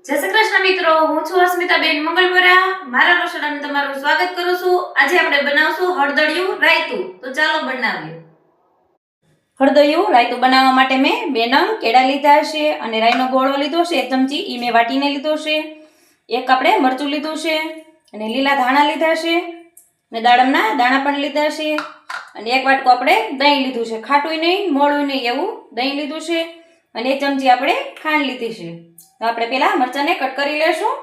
જય શ્રી કૃષ્ણ મિત્રો, હું છું અસ્મિતાબેન મંગલપરા. મારા રસોડામાં તમારું સ્વાગત કરું છું. આજે આપણે બનાવશું હળદળિયું રાયતું. તો ચાલો બનાવીએ. હળદળિયું રાયતું બનાવવા માટે મેં 2 નંગ કેળા લીધા છે અને રાઈનો ગોળો લીધો છે 1 ચમચી, ઈ મેં વાટીને લીધો છે. એક આપણે મરચું લીધું છે અને લીલા ધાણા લીધા છે અને દાડમના દાણા પણ લીધા છે અને 1 વાટકો આપણે દહીં લીધું છે. ખાટું નહીં, મોળું નહીં એવું દહીં લીધું છે અને 1 ચમચી આપણે ખાંડ લીધી છે. તો આપણે પહેલા મરચાને કટ કરી લેશું.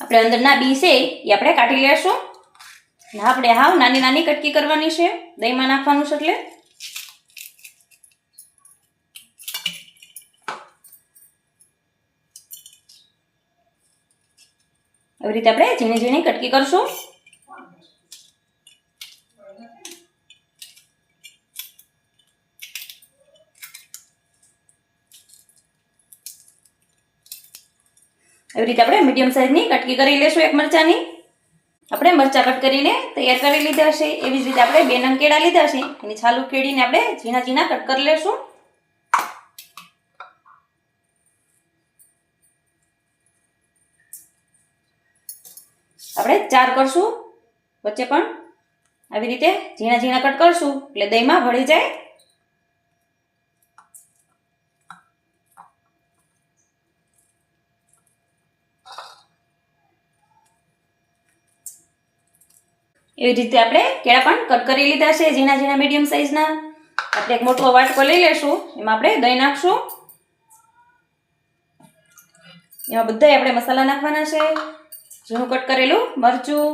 આપણે અંદરના બી છે એ આપણે કાઢી લેશું. આપણે હાવ નાની નાની કટકી કરવાની છે, દહીંમાં નાખવાનું છે એટલે. આવી રીતે આપણે ઝીણી ઝીણી કટકી કરશું. એવી રીતે આપણે મીડિયમ સાઈઝની કટકી કરી લેશું. 1 મરચાની આપણે મરચા કટ કરીને તૈયાર કરી લીધા છે. એવી જ રીતે આપણે 2 નંગ કેળા લીધા છે, એની છાલ ઉકેડીને આપણે ઝીણા ઝીણા કટ કરી લેશું. આપણે 4 કરશું, વચ્ચે પણ આવી રીતે ઝીણા ઝીણા કટ કરશું એટલે દહીંમાં ભળી જાય. એવી રીતે આપણે કેળા પણ કટ કરી લીધા છે ઝીણા ઝીણા મીડિયમ સાઈઝના. આપણે એક મોટો વાટકો લઈ લેશું, એમાં આપણે દહીં નાખશું. એમાં બધાય આપણે મસાલા નાખવાના છે. ઝીણું કટ કરેલું મરચું,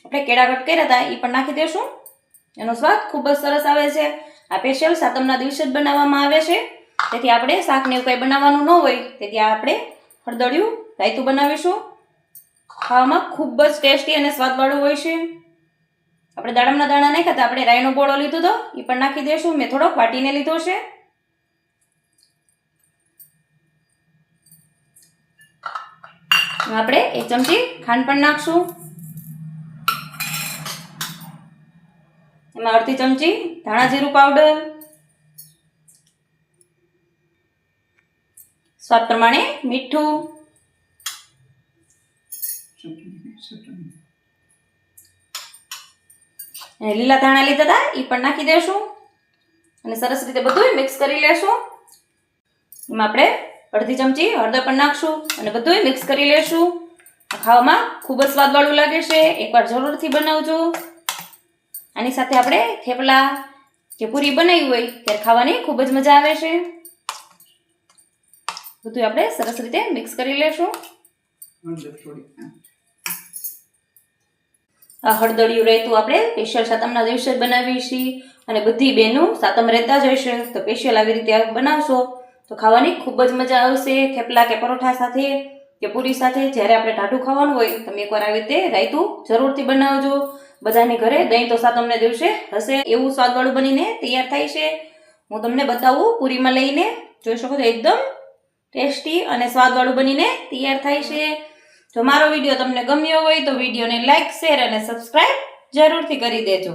આપણે કેળા કટ કર્યા હતા એ પણ નાખી દેશું. એનો સ્વાદ ખૂબ જ સરસ આવે છે. આ સ્પેશિયલ સાતમના દિવસે જ બનાવવામાં આવે છે. તેથી આપણે શાકને એવું કંઈ બનાવવાનું ન હોય તેથી આપણે હળદળિયું રાયતું બનાવીશું. ખાવામાં ખૂબ જ ટેસ્ટી અને સ્વાદવાળું હોય છે. આપણે દાડમના દાણા નાખ્યા હતા, આપણે રાઈનો ગોળો લીધો હતો એ પણ નાખી દઈશું. મેં થોડોક વાટીને લીધો છે. આપણે 1 ચમચી ખાંડ પણ નાખશું. એમાં અડધી ચમચી ધાણા જીરું પાવડર, સ્વાદ પ્રમાણે મીઠું, અને લીલા ધાણા લીધા હતા એ પણ નાખી દેશું અને સરસ રીતે બધું મિક્સ કરી લેશું. એમાં આપણે અડધી ચમચી હળદર પણ નાખશું અને બધું મિક્સ કરી લેશું. ખાવામાં ખૂબ જ સ્વાદવાળું લાગે છે, એકવાર જરૂરથી બનાવજો. આની સાથે આપણે થેપલા કે પૂરી બનાવી હોય ત્યારે ખાવાની ખૂબ જ મજા આવે છે. બધું આપણે સરસ રીતે મિક્સ કરી લેશું. આ હળદળિયું રાયતું આપણે સ્પેશિયલ સાતમના દિવસે જ બનાવીએ છીએ અને બધી બહેનો સાતમ રહેતા જ હશે તો સ્પેશિયલ આવી રીતે બનાવશો તો ખાવાની ખૂબ જ મજા આવશે. થેપલા કે પરોઠા સાથે કે પૂરી સાથે જ્યારે આપણે ટાઢું ખાવાનું હોય તમે એકવાર આવી રીતે રાયતું જરૂરથી બનાવજો. બધાની ઘરે દહીં તો સાતમને દિવસે હશે. એવું સ્વાદવાળું બનીને તૈયાર થાય છે. હું તમને બતાવું પૂરીમાં લઈને, જોઈ શકો છો એકદમ ટેસ્ટી અને સ્વાદવાળું બનીને તૈયાર થાય છે. જો મારો વિડીયો તમને ગમ્યો હોય તો વિડીયોને લાઈક, શેર અને સબસ્ક્રાઈબ જરૂરથી કરી દેજો.